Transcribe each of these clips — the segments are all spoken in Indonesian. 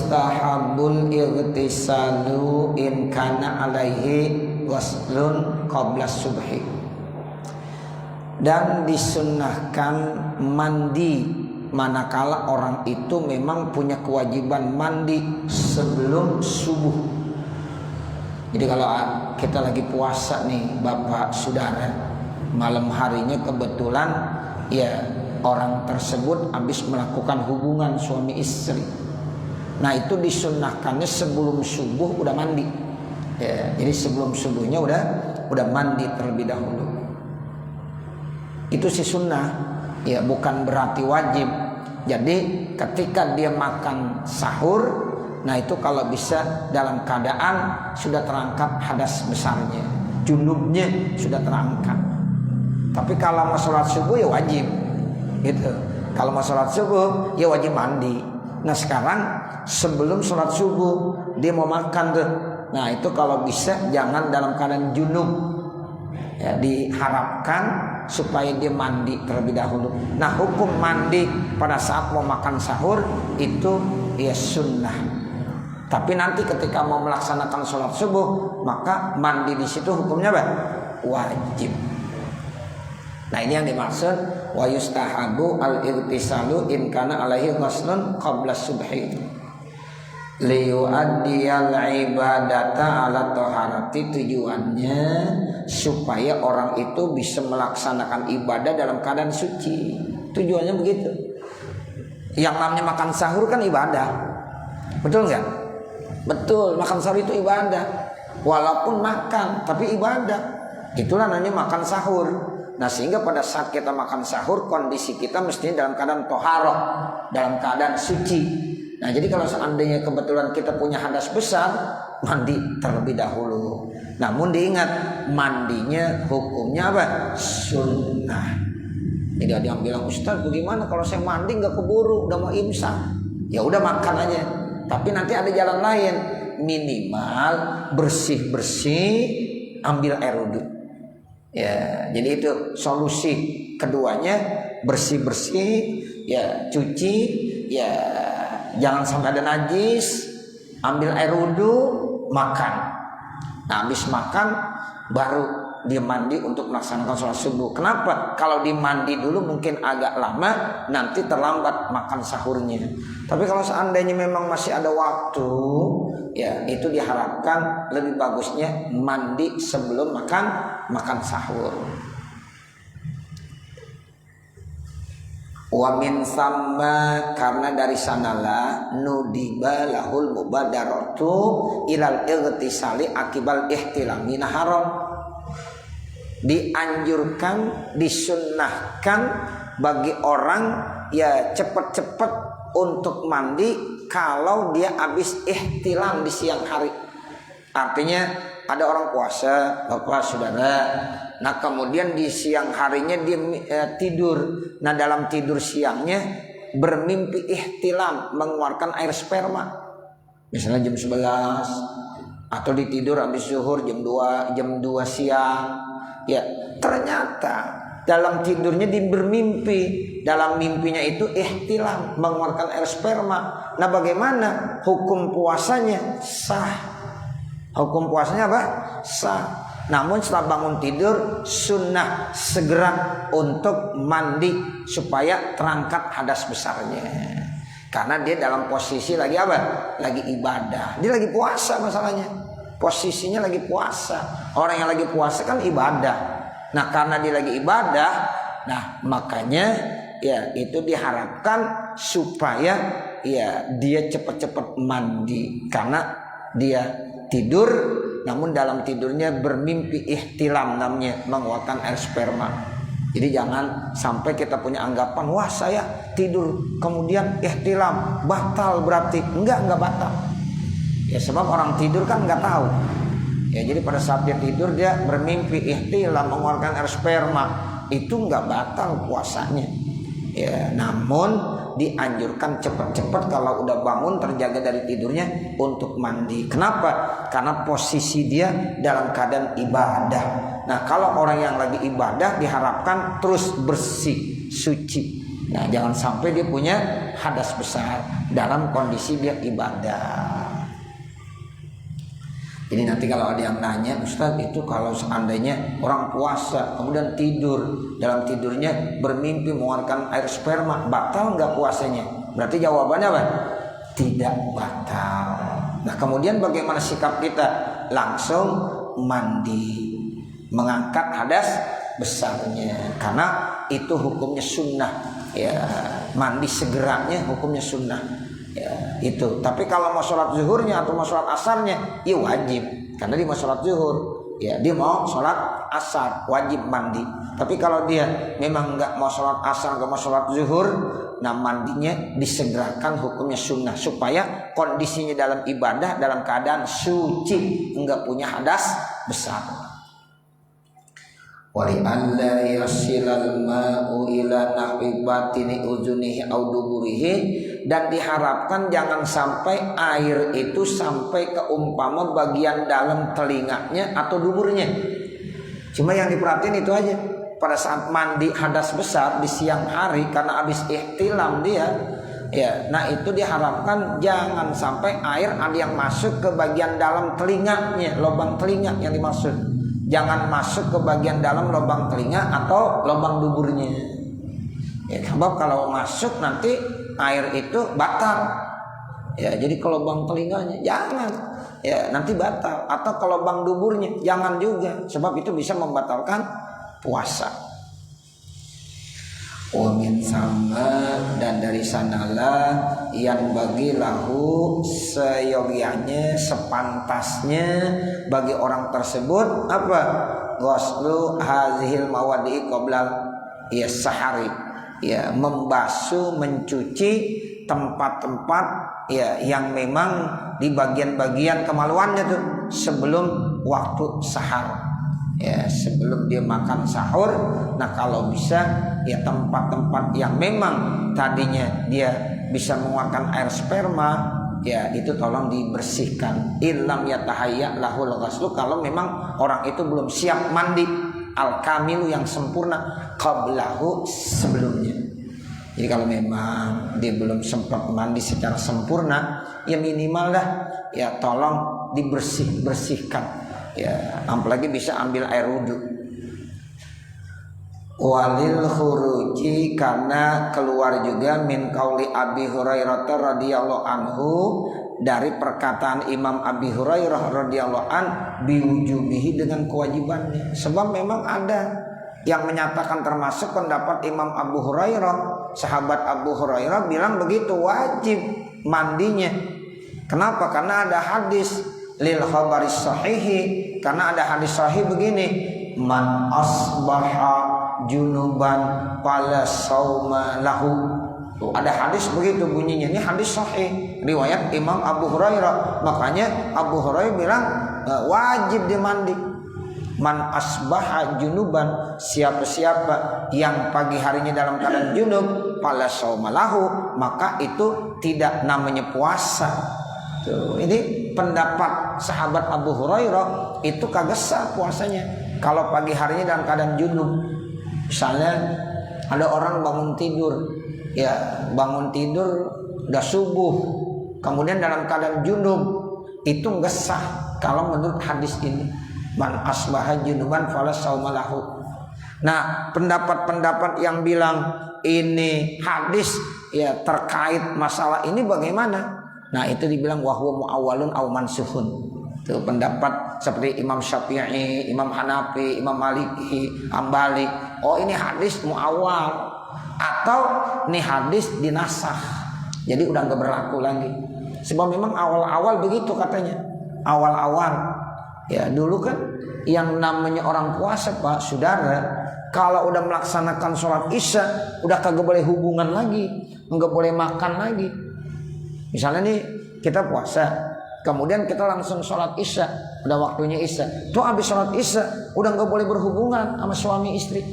yustahabul ightisalu in kana alaihi ghuslun qabla subhi. Dan disunnahkan mandi manakala orang itu memang punya kewajiban mandi sebelum subuh. Jadi kalau kita lagi puasa nih Bapak Saudara, malam harinya kebetulan ya orang tersebut habis melakukan hubungan suami istri. Nah itu disunnahkannya sebelum subuh udah mandi. Ya, jadi sebelum subuhnya udah mandi terlebih dahulu. Itu sih sunnah, ya bukan berarti wajib. Jadi ketika dia makan sahur, nah itu kalau bisa dalam keadaan sudah terangkat hadas besarnya, junubnya sudah terangkat. Tapi kalau mau sholat subuh ya wajib. Gitu. Kalau mau sholat subuh ya wajib mandi. Nah sekarang sebelum sholat subuh dia mau makan tuh. Nah itu kalau bisa jangan dalam keadaan junub. Ya, diharapkan supaya dia mandi terlebih dahulu. Nah hukum mandi pada saat mau makan sahur itu ya sunnah. Tapi nanti ketika mau melaksanakan sholat subuh maka mandi di situ hukumnya apa? Wajib. Nah ini yang dimaksud wa yustahabu al-ightisalu in kana alaihi ghuslun qabla subhi liyu'addiyal ibadata ala taharati. Tujuannya supaya orang itu bisa melaksanakan ibadah dalam keadaan suci. Tujuannya begitu. Yang namanya makan sahur kan ibadah. Betul enggak? Betul, makan sahur itu ibadah. Walaupun makan tapi ibadah. Itulah namanya makan sahur. Nah sehingga pada saat kita makan sahur kondisi kita mestinya dalam keadaan toharoh, dalam keadaan suci. Nah jadi kalau seandainya kebetulan kita punya hadas besar, mandi terlebih dahulu. Namun diingat mandinya hukumnya apa? Sunnah. Jadi ada yang bilang, Ustaz bagaimana kalau saya mandi nggak keburu udah mau imsak? Ya udah makan aja. Tapi nanti ada jalan lain, minimal bersih-bersih, ambil air wudhu. Ya, jadi itu solusi keduanya, bersih-bersih, ya cuci, ya jangan sampai ada najis, ambil air wudhu, makan. Nah, habis makan baru dia mandi untuk melaksanakan sholat subuh. Kenapa? Kalau dimandi dulu mungkin agak lama, nanti terlambat makan sahurnya. Tapi kalau seandainya memang masih ada waktu, ya itu diharapkan lebih bagusnya mandi sebelum makan sahur. Wa min samma, karena dari sanalah nudiba lahul mubadaratu ilal ightisali akibal ihtilami naharon. Dianjurkan, disunnahkan bagi orang ya cepat-cepat untuk mandi kalau dia habis ihtilam di siang hari. Artinya ada orang puasa, Bapak Saudara. Nah kemudian di siang harinya dia tidur. Nah dalam tidur siangnya bermimpi ihtilam, mengeluarkan air sperma. Misalnya jam 11 atau ditidur habis zuhur jam 2 siang. Ya ternyata dalam tidurnya dia bermimpi. Dalam mimpinya itu ihtilam, mengeluarkan air sperma. Nah bagaimana? Hukum puasanya sah. Hukum puasanya apa? Sah. Namun setelah bangun tidur sunnah segera untuk mandi supaya terangkat hadas besarnya. Karena dia dalam posisi lagi apa? Lagi ibadah. Dia lagi puasa masalahnya. Posisinya lagi puasa. Orang yang lagi puasa kan ibadah. Nah karena dia lagi ibadah, nah makanya ya itu diharapkan supaya ya dia cepat-cepat mandi. Karena dia tidur, namun dalam tidurnya bermimpi ihtilam, namanya mengeluarkan air sperma. Jadi jangan sampai kita punya anggapan, wah saya tidur kemudian ihtilam, batal berarti. Enggak batal. Ya sebab orang tidur kan nggak tahu. Ya jadi pada saat dia tidur dia bermimpi ihtilam, mengeluarkan air sperma, itu nggak batal puasanya. Ya namun dianjurkan cepat-cepat kalau udah bangun terjaga dari tidurnya untuk mandi. Kenapa? Karena posisi dia dalam keadaan ibadah. Nah kalau orang yang lagi ibadah diharapkan terus bersih, suci. Nah jangan sampai dia punya hadas besar dalam kondisi dia ibadah. Jadi nanti kalau ada yang nanya, Ustaz itu kalau seandainya orang puasa kemudian tidur, dalam tidurnya bermimpi mengeluarkan air sperma, batal nggak puasanya? Berarti jawabannya apa? Tidak batal. Nah kemudian bagaimana sikap kita? Langsung mandi, mengangkat hadas besarnya, karena itu hukumnya sunnah. Ya, mandi segeranya hukumnya sunnah. Ya, itu. Tapi kalau mau sholat zuhurnya atau mau sholat asarnya, ya wajib. Karena dia mau sholat zuhur, ya dia mau sholat asar, wajib mandi. Tapi kalau dia memang nggak mau sholat asar, nggak mau sholat zuhur, nah mandinya disegerakan, hukumnya sunnah, supaya kondisinya dalam ibadah dalam keadaan suci, nggak punya hadas besar. Wali alla yasilal ma'u ila nahwi batini uzunihi au duburihi, dan diharapkan jangan sampai air itu sampai ke umpama bagian dalam telinganya atau duburnya. Cuma yang diperhatiin itu aja. Pada saat mandi hadas besar di siang hari karena habis ihtilam dia, ya, nah itu diharapkan jangan sampai air ada yang masuk ke bagian dalam telinganya, lubang telinga yang dimaksud. Jangan masuk ke bagian dalam lubang telinga atau lubang duburnya. Ya, sebab kalau masuk nanti air itu batal. Ya, jadi ke lubang telinganya jangan. Ya, nanti batal. Atau ke lubang duburnya jangan juga, sebab itu bisa membatalkan puasa. Wamin sama, dan dari sanalah yang bagi lahu seyogianya, sepantasnya bagi orang tersebut apa? Ghuslu hazihil mawadi qoblal ya sahari, ya membasuh, mencuci tempat-tempat ya yang memang di bagian-bagian kemaluannya tuh sebelum waktu sahar. Ya, sebelum dia makan sahur. Nah kalau bisa ya tempat-tempat yang memang tadinya dia bisa mengeluarkan air sperma, ya itu tolong dibersihkan. Illam yatahayya lahul ghuslu, kalau memang orang itu belum siap mandi al-kamilu yang sempurna qablahu sebelumnya. Jadi kalau memang dia belum sempat mandi secara sempurna, ya minimal dah ya tolong dibersihkan. Ya, apalagi bisa ambil air wudhu. Walil khuruji, karena keluar juga min qauli Abi Hurairah radhiyallahu anhu, dari perkataan Imam Abi Hurairah radhiyallahu an biwujubihi, dengan kewajibannya. Sebab memang ada yang menyatakan, termasuk pendapat Imam Abu Hurairah, sahabat Abu Hurairah bilang begitu, wajib mandinya. Kenapa? Karena ada hadis lil khabaris sahihi, karena ada hadis sahih begini, man asbaha junuban fala sauma lahu. Tuh, ada hadis begitu bunyinya. Ini hadis sahih riwayat Imam Abu Hurairah. Makanya Abu Hurairah bilang wajib dimandi. Man asbaha junuban, siapa-siapa yang pagi harinya dalam keadaan junub, fala sauma lahu, maka itu tidak namanya puasa. Tuh, ini pendapat sahabat Abu Hurairah, itu kagak sah puasanya kalau pagi harinya dalam keadaan junub. Misalnya ada orang bangun tidur, ya bangun tidur udah subuh, kemudian dalam keadaan junub, itu enggak sah kalau menurut hadis ini. Man asbaha junuban fala sauma lahu. Nah, pendapat-pendapat yang bilang ini hadis ya terkait masalah ini bagaimana? Nah, itu dibilang wahwa muawwalun aw mansuhun. Itu pendapat seperti Imam Syafi'i, Imam Hanafi, Imam Maliki, Hambali. Oh, ini hadis muawwal, atau ini hadis dinasakh. Jadi udah enggak berlaku lagi. Sebab memang awal-awal begitu katanya. Awal-awal. Ya, dulu kan yang namanya orang puasa, Pak, saudara, kalau udah melaksanakan sholat isya, udah kagak boleh hubungan lagi, enggak boleh makan lagi. Misalnya nih kita puasa, kemudian kita langsung sholat isya, udah waktunya isya. Tuh habis sholat isya udah nggak boleh berhubungan sama suami istri.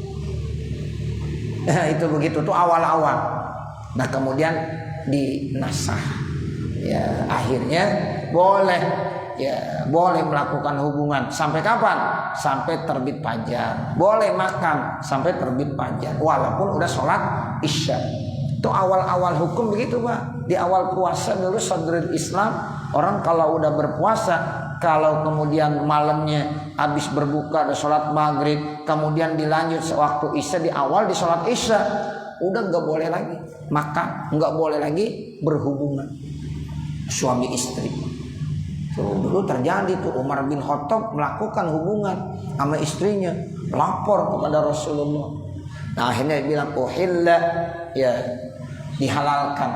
Itu begitu tuh awal-awal. Nah kemudian dinasah. Ya akhirnya boleh. Ya boleh melakukan hubungan sampai kapan? Sampai terbit fajar. Boleh makan sampai terbit fajar, walaupun udah sholat isya. Itu awal-awal hukum begitu Pak. Di awal puasa dulu sadrul Islam, orang kalau udah berpuasa, kalau kemudian malamnya habis berbuka ada sholat maghrib, kemudian dilanjut sewaktu isya, di awal di sholat isya, udah nggak boleh lagi makan, nggak boleh lagi berhubungan suami istri. Tuh, dulu terjadi tuh Umar bin Khattab melakukan hubungan sama istrinya, lapor kepada Rasulullah. Nah akhirnya dia bilang uhilla, ya dihalalkan.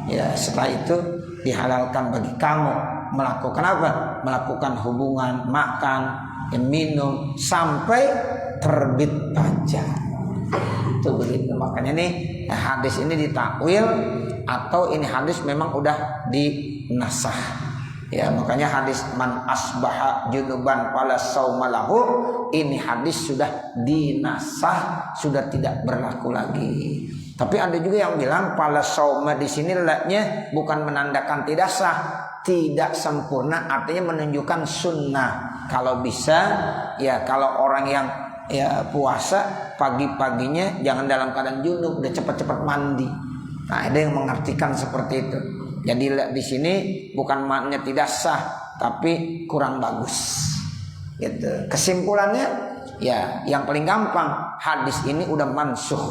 Ya setelah itu dihalalkan bagi kamu melakukan apa? Melakukan hubungan, makan, minum sampai terbit fajar. Itu begitu. Makanya nih hadis ini ditakwil atau ini hadis memang udah dinasah. Ya makanya hadis man asbaha junuban fala saumalahu, ini hadis sudah dinasah, sudah tidak berlaku lagi. Tapi ada juga yang bilang fala sauma di sini letaknya bukan menandakan tidak sah, tidak sempurna, artinya menunjukkan sunnah. Kalau bisa ya, kalau orang yang ya puasa pagi-paginya jangan dalam keadaan junub, udah cepat-cepat mandi. Nah ada yang mengartikan seperti itu. Jadi di sini bukan maknanya tidak sah, tapi kurang bagus. Gitu. Kesimpulannya ya yang paling gampang, hadis ini udah mansuh,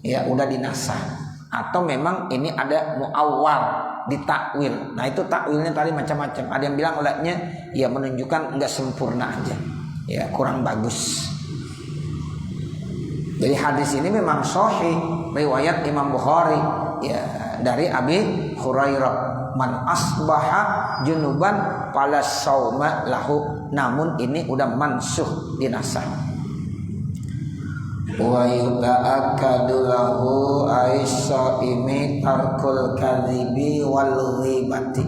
ya udah dinasah, atau memang ini ada muawwal, ditakwil. Nah itu takwilnya tadi macam-macam. Ada yang bilang olehnya ya menunjukkan enggak sempurna aja, ya kurang bagus. Jadi hadis ini memang sahih, riwayat Imam Bukhari ya dari Abi Hurairah, man asbaha junuban fala sauma lahu. Namun ini udah mansuh, dinasah. Wa yuta'akkadu lahu aisaimi tarkul kadhibi wal ghibati.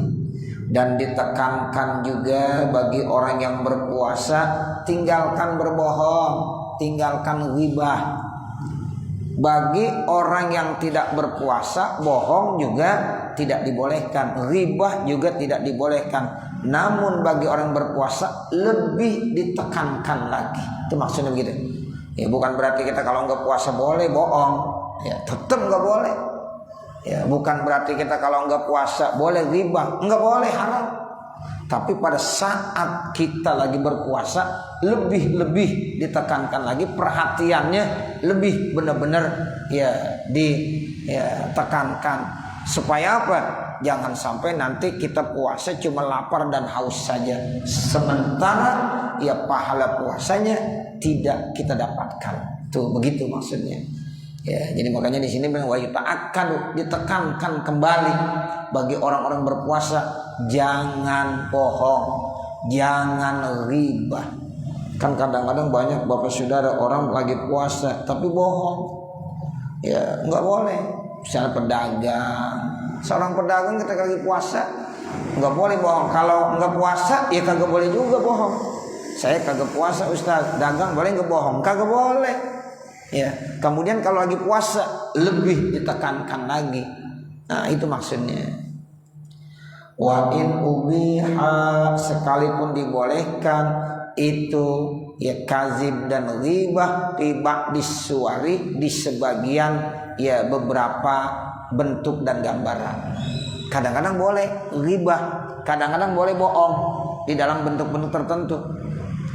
Dan ditekankan juga bagi orang yang berpuasa, tinggalkan berbohong, tinggalkan ghibah. Bagi orang yang tidak berpuasa, bohong juga tidak dibolehkan, ghibah juga tidak dibolehkan. Namun bagi orang berpuasa lebih ditekankan lagi. Itu maksudnya begitu. Ya bukan berarti kita kalau nggak puasa boleh bohong, ya tetap nggak boleh. Ya bukan berarti kita kalau nggak puasa boleh ghibah, nggak boleh, haram. Tapi pada saat kita lagi berpuasa lebih ditekankan lagi, perhatiannya lebih benar-benar ya ditekankan supaya apa? Jangan sampai nanti kita puasa cuma lapar dan haus saja, sementara ya pahala puasanya tidak kita dapatkan. Tuh begitu maksudnya. Ya, jadi makanya di sini bilang wa yuta'akkadu, ditekankan kembali bagi orang-orang berpuasa, jangan bohong, jangan ghibah. Kan kadang-kadang banyak bapak saudara orang lagi puasa tapi bohong. Ya, enggak boleh. Misalnya pedagang, seorang pedagang ketika lagi puasa enggak boleh bohong. Kalau enggak puasa ya kagak boleh juga bohong. Saya kagak puasa Ustaz, dagang boleh enggak bohong? Kagak boleh. Ya, kemudian kalau lagi puasa lebih ditekankan lagi. Nah, itu maksudnya. Wa in ubiha, sekalipun dibolehkan itu ya kazib dan ghibah tiba disuari di sebagian ya beberapa bentuk dan gambaran. Kadang-kadang boleh ghibah, kadang-kadang boleh bohong di dalam bentuk-bentuk tertentu.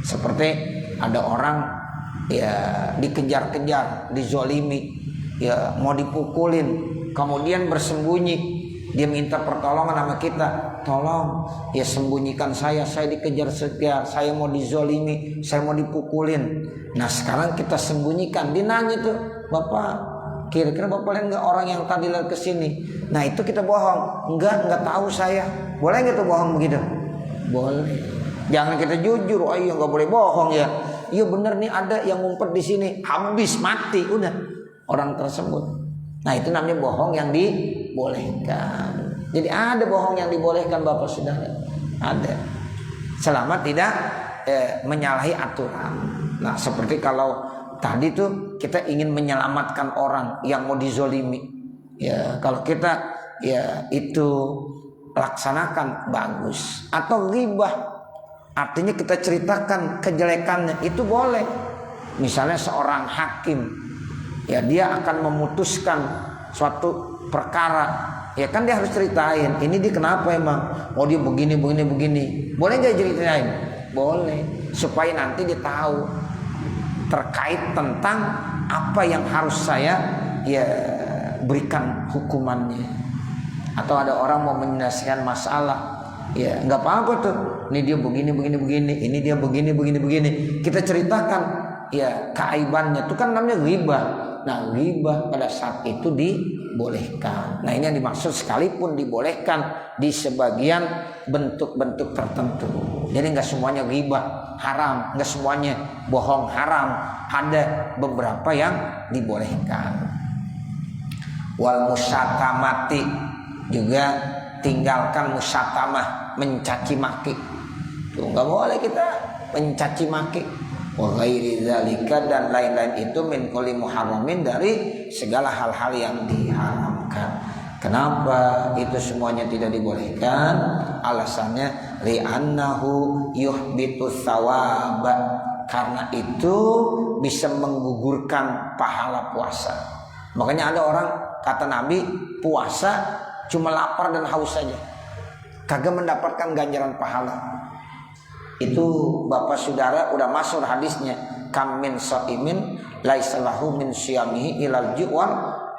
Seperti ada orang ya dikejar-kejar, dizolimi, ya mau dipukulin, kemudian bersembunyi, dia minta pertolongan sama kita, tolong ya sembunyikan saya dikejar-kejar, saya mau dizolimi, saya mau dipukulin. Nah sekarang kita sembunyikan, dia nanya tuh, bapak kira-kira bapak lihat nggak orang yang tadi lari ke sini? Nah itu kita bohong, nggak tahu saya, boleh nggak tuh bohong begitu? Boleh. Jangan kita jujur, oh iya nggak boleh bohong ya. Iya bener nih ada yang ngumpet di sini, habis mati udah orang tersebut. Nah itu namanya bohong yang dibolehkan. Jadi ada bohong yang dibolehkan bapak saudara, ada. Selama tidak menyalahi aturan. Nah seperti kalau tadi tuh kita ingin menyelamatkan orang yang mau dizolimi, ya kalau kita ya itu laksanakan bagus. Atau ghibah, artinya kita ceritakan kejelekannya, itu boleh. Misalnya seorang hakim, ya dia akan memutuskan suatu perkara, ya kan dia harus ceritain. Ini dia kenapa emang? Oh dia begini. Boleh nggak ceritain? Boleh, supaya nanti dia tahu terkait tentang apa yang harus saya ya berikan hukumannya. Atau ada orang mau menyelesaikan masalah, ya nggak apa-apa tuh. Ini dia begini. Ini dia begini. Kita ceritakan ya keaibannya. Itu kan namanya ghibah. Nah ghibah pada saat itu dibolehkan. Nah ini yang dimaksud sekalipun dibolehkan di sebagian bentuk-bentuk tertentu. Jadi nggak semuanya ghibah haram, nggak semuanya bohong haram. Ada beberapa yang dibolehkan. Wal musyatamati, juga tinggalkan musyatamah, mencaci maki. Tuh nggak boleh kita mencaci maki. Wa ghairi dzalika, dan lain-lain itu min kulli muharramin, dari segala hal-hal yang diharamkan. Kenapa itu semuanya tidak dibolehkan? Alasannya li'annahu yuhbitu tsawab, karena itu bisa menggugurkan pahala puasa. Makanya ada orang kata Nabi, puasa cuma lapar dan haus saja, kagak mendapatkan ganjaran pahala. Itu bapak saudara udah masuk hadisnya, kam min shaimin laisa lahu min syiyamihi ilal ju'wal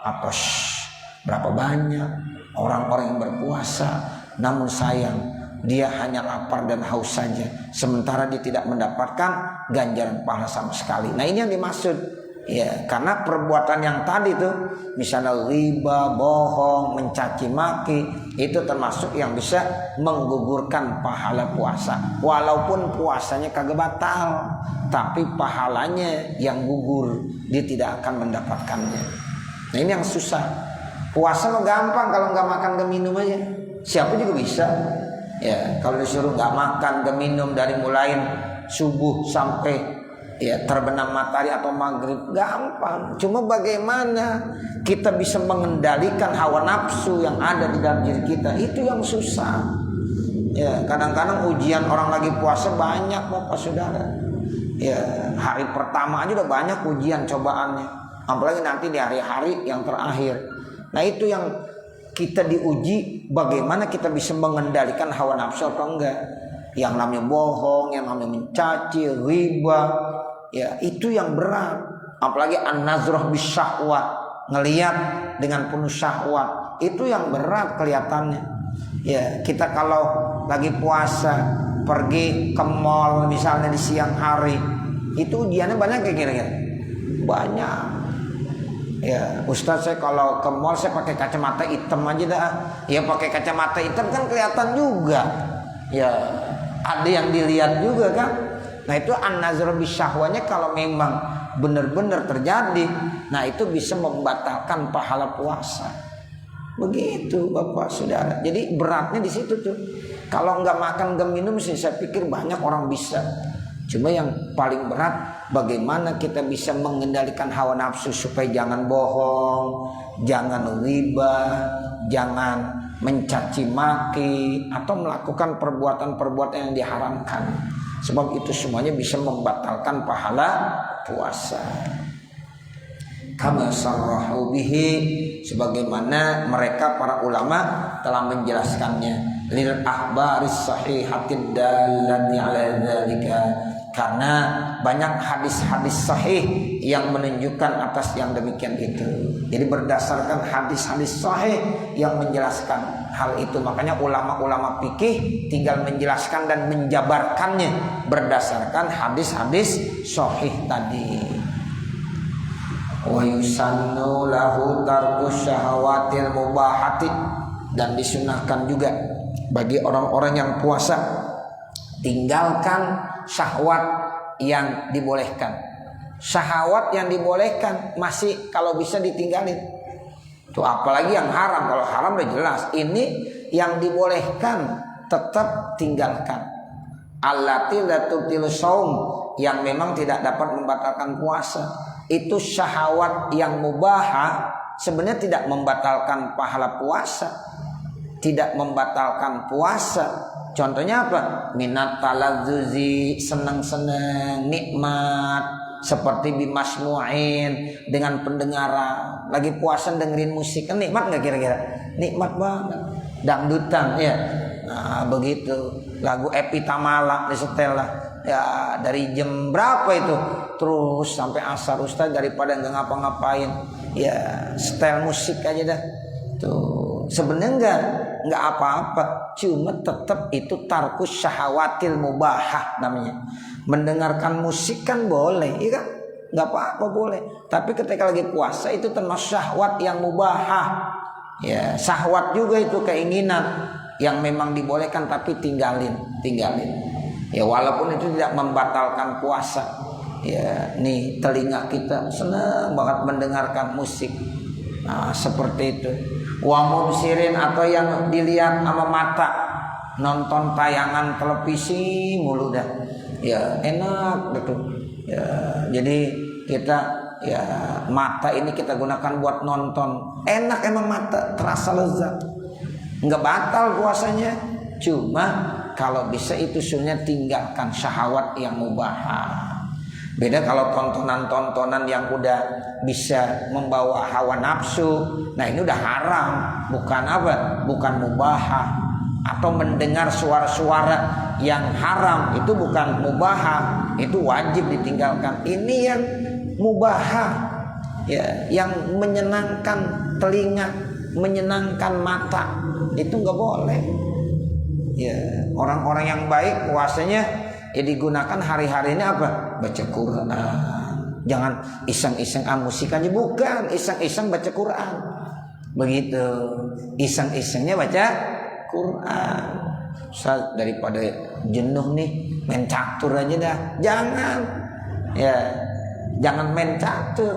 atash. Berapa banyak orang-orang yang berpuasa namun sayang dia hanya lapar dan haus saja, sementara dia tidak mendapatkan ganjaran pahala sama sekali. Nah ini yang dimaksud. Ya, karena perbuatan yang tadi tuh, misalnya riba, bohong, mencaci maki, itu termasuk yang bisa menggugurkan pahala puasa. Walaupun puasanya kagak batal, tapi pahalanya yang gugur, dia tidak akan mendapatkannya. Nah ini yang susah. Puasa mah gampang kalau nggak makan nggak minum aja, siapa juga bisa. Ya kalau disuruh nggak makan nggak minum dari mulai subuh sampai ya terbenam matahari atau maghrib, gampang. Cuma bagaimana kita bisa mengendalikan hawa nafsu yang ada di dalam diri kita, itu yang susah. Ya kadang-kadang ujian orang lagi puasa banyak bapak saudara. Ya hari pertama aja udah banyak ujian cobaannya, apalagi nanti di hari-hari yang terakhir. Nah itu yang kita diuji, bagaimana kita bisa mengendalikan hawa nafsu atau enggak. Yang namanya bohong, yang namanya mencaci, riba, ya itu yang berat. Apalagi an-nazrah bisyahwat, ngelihat dengan penuh syahwat, itu yang berat kelihatannya. Ya kita kalau lagi puasa pergi ke mall misalnya di siang hari, itu ujiannya banyak kayak kira-kira. Banyak. Ya Ustaz, saya kalau ke mall saya pakai kacamata hitam aja dah. Ya pakai kacamata hitam kan kelihatan juga. Ya ada yang dilihat juga kan. Nah itu an-nazar bisyahwanya kalau memang benar-benar terjadi, nah itu bisa membatalkan pahala puasa. Begitu bapak saudara. Jadi beratnya di situ tuh. Kalau nggak makan nggak minum sih saya pikir banyak orang bisa. Cuma yang paling berat bagaimana kita bisa mengendalikan hawa nafsu supaya jangan bohong, jangan riba, jangan mencaci maki atau melakukan perbuatan-perbuatan yang diharamkan. Sebab itu semuanya bisa membatalkan pahala puasa. Kama sarrahu bihi, sebagaimana mereka para ulama telah menjelaskannya, lil ahbaris sahihatid dallati ala dzalika, karena banyak hadis-hadis sahih yang menunjukkan atas yang demikian itu. Jadi berdasarkan hadis-hadis sahih yang menjelaskan hal itu, makanya ulama-ulama fikih tinggal menjelaskan dan menjabarkannya berdasarkan hadis-hadis sahih tadi. Wa yusannu lahu tarkus syahawatil mubahati, dan disunahkan juga bagi orang-orang yang puasa tinggalkan syahwat yang dibolehkan. Syahwat yang dibolehkan masih kalau bisa ditinggalin. Tuh apalagi yang haram, kalau haram udah jelas. Ini yang dibolehkan tetap tinggalkan. Allati la tubtilu shaum, yang memang tidak dapat membatalkan puasa. Itu syahwat yang mubah sebenarnya tidak membatalkan pahala puasa, tidak membatalkan puasa. Contohnya apa? Minat talazzuzi, senang-senang, nikmat, seperti bimasmu'in, dengan pendengaran. Lagi puasa dengerin musik kan nikmat nggak kira-kira? Nikmat banget. Dangdutan ya. Nah, begitu. Lagu Epi Tamala disetel lah. Ya dari jam berapa itu terus sampai asar, Ustaz daripada nggak ngapa-ngapain ya setel musik aja dah. Tuh sebenarnya nggak apa-apa, cuma tetap itu tarkus syahawatil mubahah namanya. Mendengarkan musik kan boleh, iya kan? Nggak apa-apa boleh. Tapi ketika lagi puasa itu termasuk syahwat yang mubahah. Ya syahwat juga itu, keinginan yang memang dibolehkan tapi tinggalin. Ya walaupun itu tidak membatalkan puasa. Ya nih telinga kita senang banget mendengarkan musik. Nah seperti itu. Wa mubsirin, atau yang dilihat sama mata, nonton tayangan televisi mulu dah. Ya enak gitu. Ya jadi kita ya mata ini kita gunakan buat nonton. Enak emang mata, terasa lezat. Enggak batal puasanya. Cuma kalau bisa itu sunnah tinggalkan syahwat yang mubahah. Beda kalau tontonan-tontonan yang udah bisa membawa hawa nafsu. Nah ini udah haram, bukan apa? Bukan mubahah. Atau mendengar suara-suara yang haram, itu bukan mubahah, itu wajib ditinggalkan. Ini yang mubahah, ya, yang menyenangkan telinga, menyenangkan mata, itu nggak boleh. Ya, orang-orang yang baik puasanya ya digunakan hari-hari ini apa? Baca Quran. Jangan iseng-iseng musik aja, bukan. Iseng-iseng baca Quran. Begitu. Iseng-isengnya baca Quran. Ustaz, daripada jenuh nih main catur aja dah. Jangan. Ya, jangan main catur.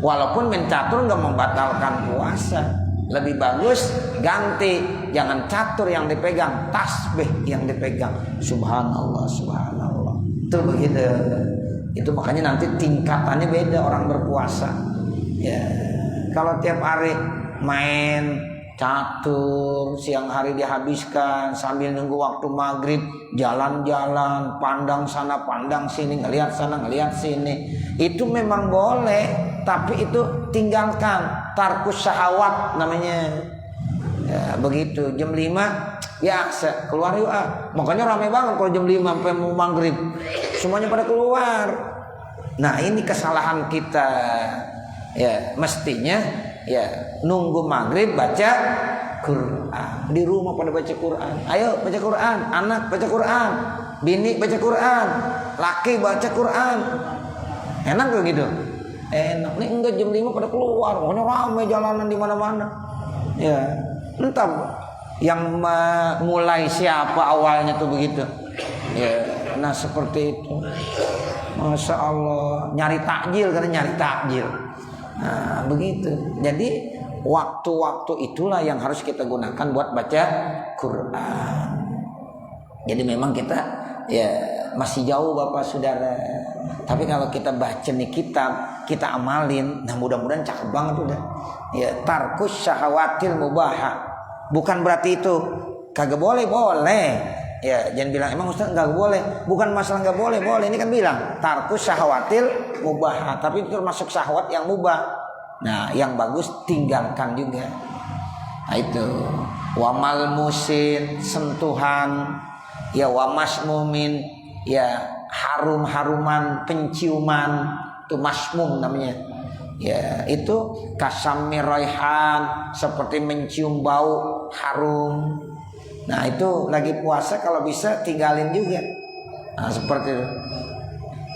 Walaupun main catur nggak membatalkan puasa. Lebih bagus ganti, jangan catur yang dipegang, tasbih yang dipegang. Subhanallah, subhanallah. Itu begitu. Itu makanya nanti tingkatannya beda orang berpuasa. Ya, kalau tiap hari main catur, siang hari dihabiskan sambil nunggu waktu maghrib, jalan-jalan, pandang sana, pandang sini, ngelihat sana, ngelihat sini, itu memang boleh, tapi itu tinggalkan. Tarkus syahwat namanya. Ya, begitu. Jam 5 biasa keluar yuk Makanya ramai banget kalau jam 5 sampai mau maghrib. Semuanya pada keluar. Nah, ini kesalahan kita. Ya, mestinya ya nunggu maghrib baca Quran. Di rumah pada baca Quran. Ayo baca Quran, anak baca Quran, bini baca Quran, laki baca Quran. Enak gak gitu? Enak. Nih enggak, jam 5 pada keluar. Pokoknya ramai jalanan di mana-mana. Ya, entah yang mulai siapa awalnya tuh begitu. Ya, nah seperti itu. Masya Allah, nyari takjil, karena nyari takjil. Nah, begitu. Jadi waktu-waktu itulah yang harus kita gunakan buat baca Quran. Jadi memang kita ya masih jauh Bapak Saudara. Tapi kalau kita baca nih kitab, kita amalin, nah mudah-mudahan cakep banget udah. Ya, tarkus syahawatil mubahah. Bukan berarti itu kagak boleh, boleh. Ya, jangan bilang emang Ustaz enggak boleh. Bukan masalah enggak boleh, boleh. Ini kan bilang tarkus syahawatil mubahah, tapi itu termasuk syahwat yang mubah. Nah, yang bagus tinggalkan juga. Nah, itu wamal musin, sentuhan, ya wamasmumin, ya harum-haruman, penciuman, itu masmum namanya. Ya, itu kasami raihan, seperti mencium bau harum. Nah, itu lagi puasa kalau bisa tinggalin juga. Nah, seperti itu.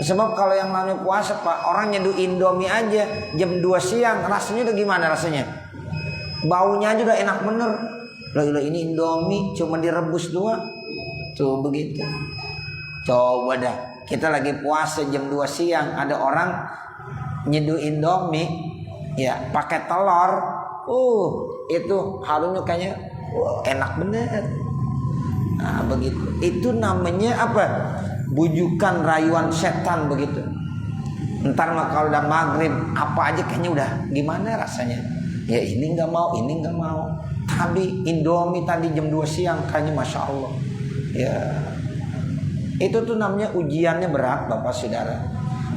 Sebab kalau yang namanya puasa Pak, orang nyeduh Indomie aja jam 2 siang, rasanya udah gimana rasanya? Baunya aja udah enak bener. Loh ini Indomie cuma direbus doang. Tuh begitu. Coba dah, kita lagi puasa jam 2 siang, ada orang nyeduh Indomie ya pakai telur. Itu harumnya kayaknya enak bener. Nah, begitu. Itu namanya apa? Bujukan rayuan setan begitu. Ntar mah kalau udah maghrib apa aja kayaknya udah gimana rasanya. Ya ini nggak mau, ini nggak mau. Tapi Indomie tadi jam 2 siang kayaknya Masya Allah. Ya itu tuh namanya ujiannya berat Bapak Saudara.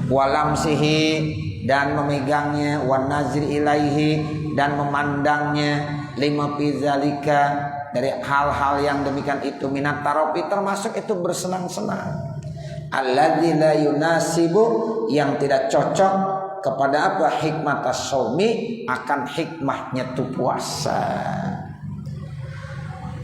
walamsihi dan memegangnya, wan nazir ilaihi dan memandangnya, lima pidzalika dari hal-hal yang demikian itu, minat tarofi termasuk itu bersenang-senang, alladzi la yunasibu yang tidak cocok kepada apa, hikmat as-shaumi akan hikmahnya tu puasa.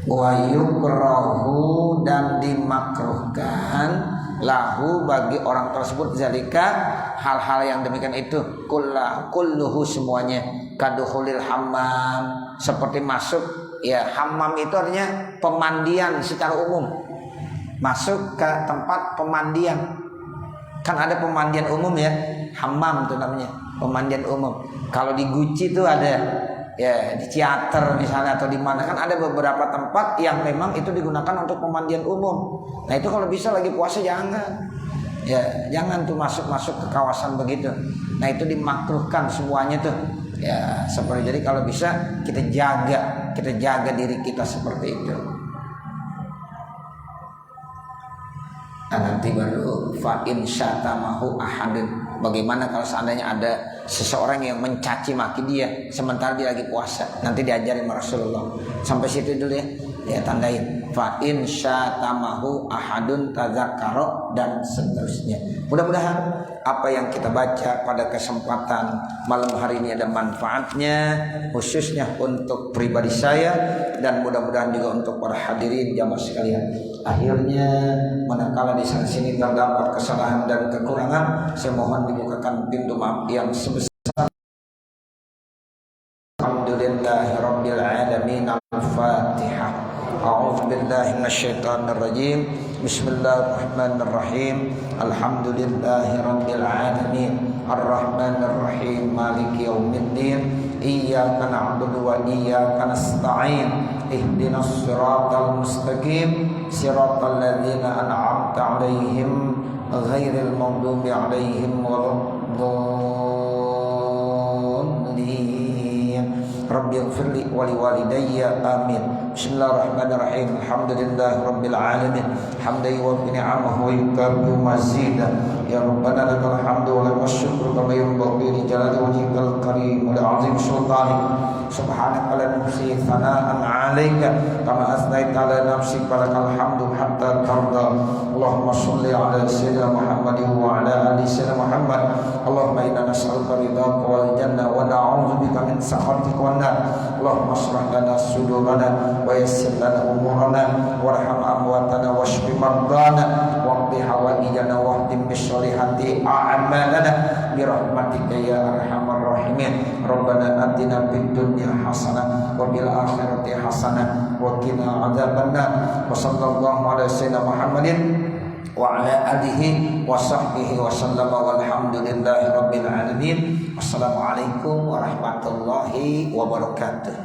Wa yukrahu dan dimakruhkan lahu bagi orang tersebut zalika hal-hal yang demikian itu, kulluhu semuanya, kadukhulil hammam seperti masuk ya, hammam itu artinya pemandian secara umum, masuk ke tempat pemandian. Kan ada pemandian umum ya, hammam itu namanya pemandian umum. Kalau di Gucci itu ada ya, di teater misalnya atau di mana kan ada beberapa tempat yang memang itu digunakan untuk pemandian umum. Nah itu kalau bisa lagi puasa jangan ya, jangan tuh masuk ke kawasan begitu. Nah itu dimakruhkan semuanya tuh ya, seperti jadi kalau bisa kita jaga diri kita seperti itu. Nah, nanti baru fa in syatamahu ahadun. Bagaimana kalau seandainya ada seseorang yang mencaci maki dia sementara dia lagi puasa? Nanti diajarin Rasulullah. Sampai situ dulu ya. Ya tandain fa in syatamahu ahadun tadzakkara dan seterusnya. Mudah-mudahan apa yang kita baca pada kesempatan malam hari ini ada manfaatnya, khususnya untuk pribadi saya dan mudah-mudahan juga untuk para hadirin jamaah sekalian. Akhirnya manakala di sana sini terdapat kesalahan dan kekurangan, saya mohon dibukakan pintu maaf yang sebesar. Alhamdulillahirabbil alamin. Al-Fatihah. A'udzu billahi minasyaitonir rajim. Bismillahirrahmanirrahim. Alhamdulillahirabbil alamin. Arrahmanir rahim. Maliki yaumiddin. Iyyaka na'budu wa iyyaka nasta'in. Ihdinas siratal mustaqim. Siratal ladzina an'amta 'alaihim ghairil maghdubi 'alaihim waladdallin. Rabbighfirli wa liwalidayya amin. Bismillahirrahmanirrahim. Alhamdulillahi rabbil alamin. Hamdan yuwaffi ni'amahu wa yukafi mazidah. Ya Rabbana lakal hamdu wa lakal syukru kama yanbaghi li jalali wajhikal karim wa li'azim sultanik. Subhanaka la nuhsi thana'an 'alaika kama asnaita 'ala nafsik walakal hamdu hatta tarda. Allahumma shalli 'ala sayyidina Muhammadin wa 'ala ali sayyidina Muhammad. Allahumma inna nas'aluka ridhaka wal jannah wa na'udzubika min sakhatika wan nar. Allahumma shrah lana sudurana wa yassir lana umurana warham amwatana washfi mardana waqdi hawaijana wahdim bisolihati a'malana birahmatika ya arhamar rahimin. Rabbana atina fid dunya hasanah wa fil akhirati hasanah wa qina adzabannar. Wa sallallahu ala sayyidina Muhammadin wa ala alihi wa sahbihi wa sallama walhamdulillahi rabbil alamin. Wassalamualaikum warahmatullahi wabarakatuh.